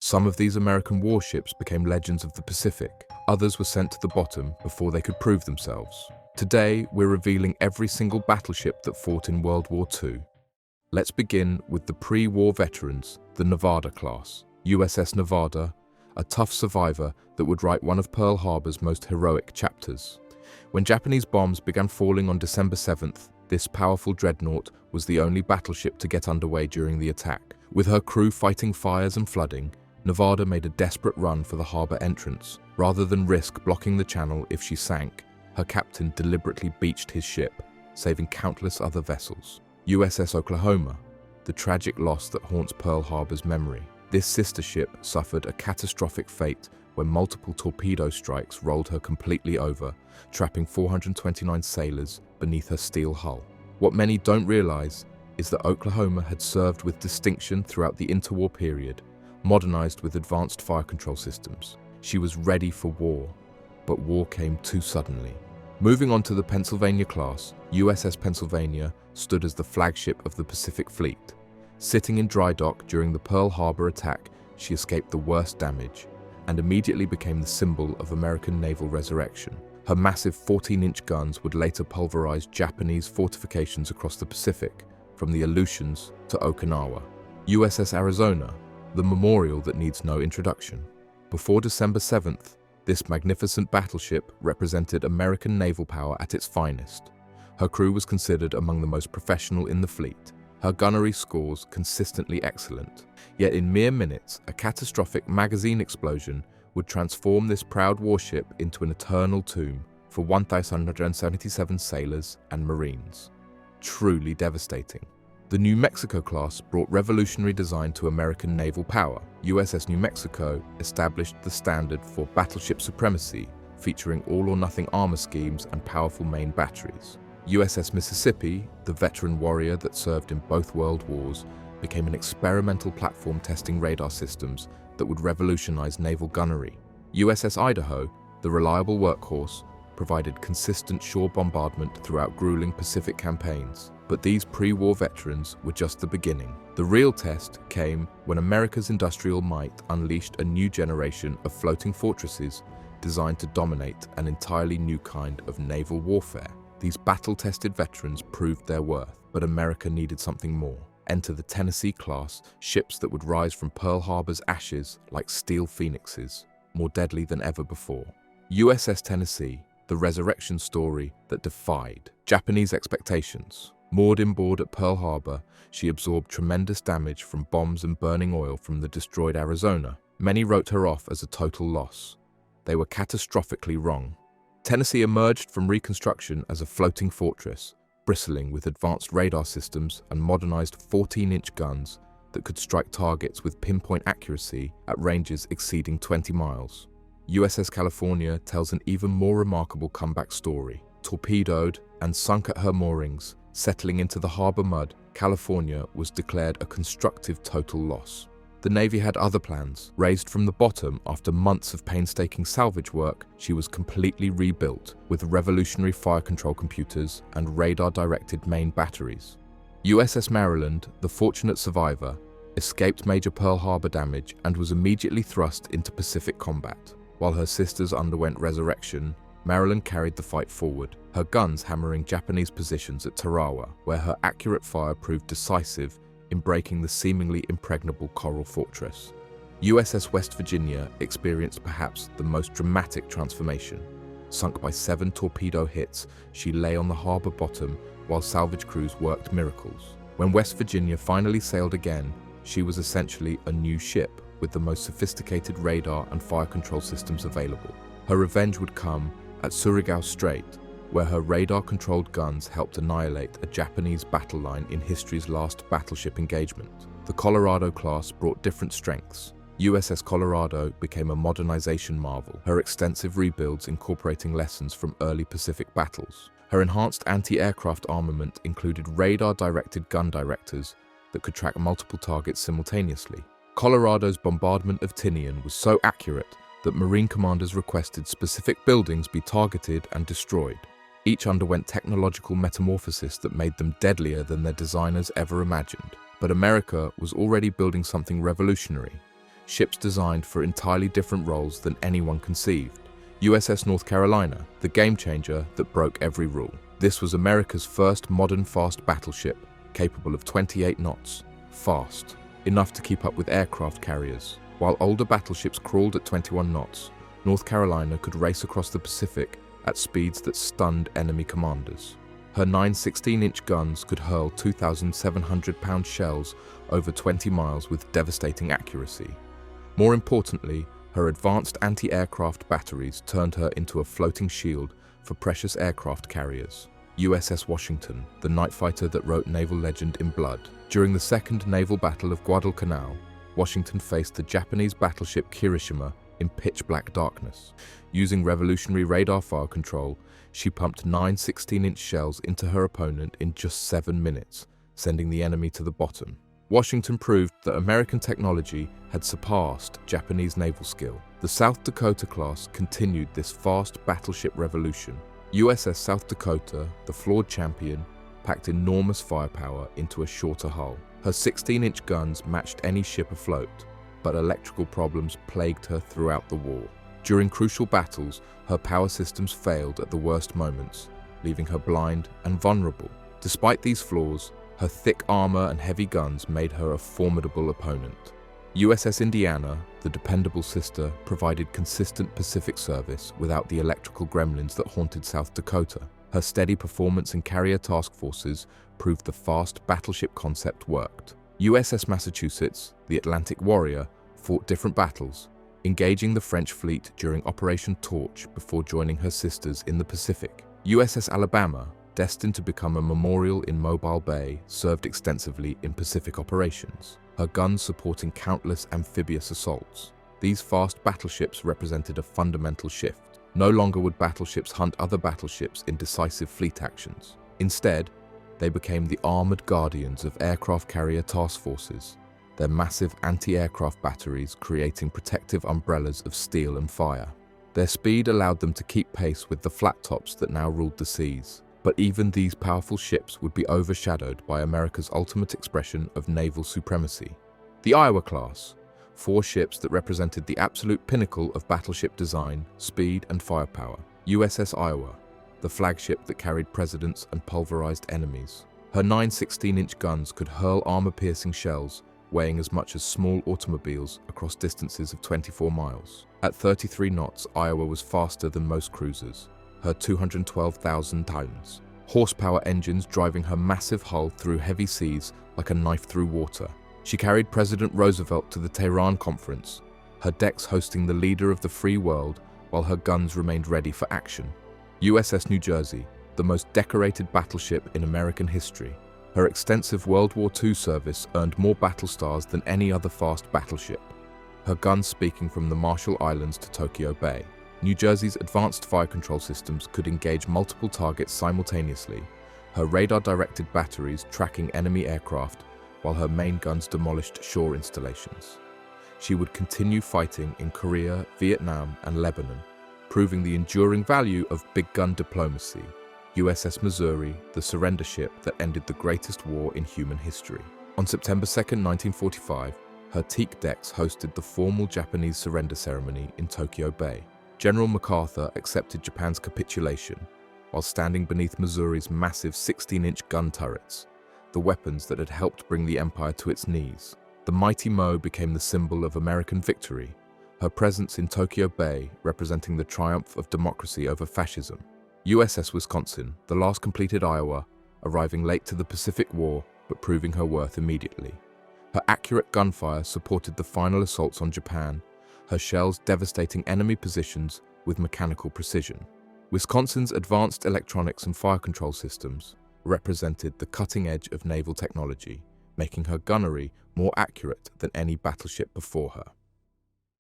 Some of these American warships became legends of the Pacific. Others were sent to the bottom before they could prove themselves. Today, we're revealing every single battleship that fought in World War II. Let's begin with the pre-war veterans, the Nevada class. USS Nevada, a tough survivor that would write one of Pearl Harbor's most heroic chapters. When Japanese bombs began falling on December 7th, this powerful dreadnought was the only battleship to get underway during the attack. With her crew fighting fires and flooding, Nevada made a desperate run for the harbor entrance. Rather than risk blocking the channel if she sank, her captain deliberately beached his ship, saving countless other vessels. USS Oklahoma, the tragic loss that haunts Pearl Harbor's memory. This sister ship suffered a catastrophic fate when multiple torpedo strikes rolled her completely over, trapping 429 sailors beneath her steel hull. What many don't realize is that Oklahoma had served with distinction throughout the interwar period, modernized with advanced fire control systems. She was ready for war, but war came too suddenly. Moving on to the Pennsylvania class, USS Pennsylvania stood as the flagship of the Pacific Fleet. Sitting in dry dock during the Pearl Harbor attack, she escaped the worst damage and immediately became the symbol of American naval resurrection. Her massive 14-inch guns would later pulverize Japanese fortifications across the Pacific, from the Aleutians to Okinawa. USS Arizona, the memorial that needs no introduction. Before December 7th, this magnificent battleship represented American naval power at its finest. Her crew was considered among the most professional in the fleet, her gunnery scores consistently excellent. Yet in mere minutes, a catastrophic magazine explosion would transform this proud warship into an eternal tomb for 1,177 sailors and Marines. Truly devastating. The New Mexico class brought revolutionary design to American naval power. USS New Mexico established the standard for battleship supremacy, featuring all-or-nothing armor schemes and powerful main batteries. USS Mississippi, the veteran warrior that served in both world wars, became an experimental platform testing radar systems that would revolutionize naval gunnery. USS Idaho, the reliable workhorse, provided consistent shore bombardment throughout grueling Pacific campaigns. But these pre-war veterans were just the beginning. The real test came when America's industrial might unleashed a new generation of floating fortresses designed to dominate an entirely new kind of naval warfare. These battle-tested veterans proved their worth, but America needed something more. Enter the Tennessee class, ships that would rise from Pearl Harbor's ashes like steel phoenixes, more deadly than ever before. USS Tennessee, the resurrection story that defied Japanese expectations. Moored inboard at Pearl Harbor, she absorbed tremendous damage from bombs and burning oil from the destroyed Arizona. Many wrote her off as a total loss. They were catastrophically wrong. Tennessee emerged from reconstruction as a floating fortress, bristling with advanced radar systems and modernized 14-inch guns that could strike targets with pinpoint accuracy at ranges exceeding 20 miles. USS California tells an even more remarkable comeback story. Torpedoed and sunk at her moorings, settling into the harbor mud, California was declared a constructive total loss. The Navy had other plans. Raised from the bottom after months of painstaking salvage work, she was completely rebuilt with revolutionary fire control computers and radar-directed main batteries. USS Maryland, the fortunate survivor, escaped major Pearl Harbor damage and was immediately thrust into Pacific combat. While her sisters underwent resurrection, Maryland carried the fight forward, her guns hammering Japanese positions at Tarawa, where her accurate fire proved decisive in breaking the seemingly impregnable coral fortress. USS West Virginia experienced perhaps the most dramatic transformation. Sunk by 7 torpedo hits, she lay on the harbor bottom while salvage crews worked miracles. When West Virginia finally sailed again, she was essentially a new ship with the most sophisticated radar and fire control systems available. Her revenge would come at Surigao Strait, where her radar-controlled guns helped annihilate a Japanese battle line in history's last battleship engagement. The Colorado class brought different strengths. USS Colorado became a modernization marvel, her extensive rebuilds incorporating lessons from early Pacific battles. Her enhanced anti-aircraft armament included radar-directed gun directors that could track multiple targets simultaneously. Colorado's bombardment of Tinian was so accurate that Marine commanders requested specific buildings be targeted and destroyed. Each underwent technological metamorphosis that made them deadlier than their designers ever imagined. But America was already building something revolutionary. ships designed for entirely different roles than anyone conceived. USS North Carolina, the game-changer that broke every rule. This was America's first modern fast battleship, capable of 28 knots. Fast, enough to keep up with aircraft carriers. While older battleships crawled at 21 knots, North Carolina could race across the Pacific at speeds that stunned enemy commanders. Her 9 16-inch guns could hurl 2,700-pound shells over 20 miles with devastating accuracy. More importantly, her advanced anti-aircraft batteries turned her into a floating shield for precious aircraft carriers. USS Washington, the night fighter that wrote naval legend in blood. During the Second Naval Battle of Guadalcanal, Washington faced the Japanese battleship Kirishima in pitch-black darkness. Using revolutionary radar fire control, she pumped 9 16-inch shells into her opponent in just 7 minutes, sending the enemy to the bottom. Washington proved that American technology had surpassed Japanese naval skill. The South Dakota class continued this fast battleship revolution. USS South Dakota, the flawed champion, packed enormous firepower into a shorter hull. Her 16-inch guns matched any ship afloat, but electrical problems plagued her throughout the war. During crucial battles, her power systems failed at the worst moments, leaving her blind and vulnerable. Despite these flaws, her thick armor and heavy guns made her a formidable opponent. USS Indiana, the dependable sister, provided consistent Pacific service without the electrical gremlins that haunted South Dakota. Her steady performance in carrier task forces proved the fast battleship concept worked. USS Massachusetts, the Atlantic warrior, fought different battles, engaging the French fleet during Operation Torch before joining her sisters in the Pacific. USS Alabama, destined to become a memorial in Mobile Bay, served extensively in Pacific operations, her guns supporting countless amphibious assaults. These fast battleships represented a fundamental shift. No longer would battleships hunt other battleships in decisive fleet actions. Instead, they became the armored guardians of aircraft carrier task forces, their massive anti-aircraft batteries creating protective umbrellas of steel and fire. Their speed allowed them to keep pace with the flat tops that now ruled the seas. But even these powerful ships would be overshadowed by America's ultimate expression of naval supremacy. The Iowa class, 4 ships that represented the absolute pinnacle of battleship design, speed, and firepower. USS Iowa, the flagship that carried presidents and pulverized enemies. Her 9 16-inch guns could hurl armor-piercing shells weighing as much as small automobiles across distances of 24 miles. At 33 knots, Iowa was faster than most cruisers, her 212,000 tons. Horsepower engines driving her massive hull through heavy seas like a knife through water. She carried President Roosevelt to the Tehran Conference, her decks hosting the leader of the free world while her guns remained ready for action. USS New Jersey, the most decorated battleship in American history. Her extensive World War II service earned more battle stars than any other fast battleship, her guns speaking from the Marshall Islands to Tokyo Bay. New Jersey's advanced fire control systems could engage multiple targets simultaneously, her radar-directed batteries tracking enemy aircraft while her main guns demolished shore installations. She would continue fighting in Korea, Vietnam, and Lebanon, proving the enduring value of big gun diplomacy. USS Missouri, the surrender ship that ended the greatest war in human history. On September 2, 1945, her teak decks hosted the formal Japanese surrender ceremony in Tokyo Bay. General MacArthur accepted Japan's capitulation while standing beneath Missouri's massive 16-inch gun turrets, the weapons that had helped bring the empire to its knees. The mighty Mo became the symbol of American victory, her presence in Tokyo Bay representing the triumph of democracy over fascism. USS Wisconsin, the last completed Iowa, arriving late to the Pacific War but proving her worth immediately. Her accurate gunfire supported the final assaults on Japan, her shells devastating enemy positions with mechanical precision. Wisconsin's advanced electronics and fire control systems represented the cutting edge of naval technology, making her gunnery more accurate than any battleship before her.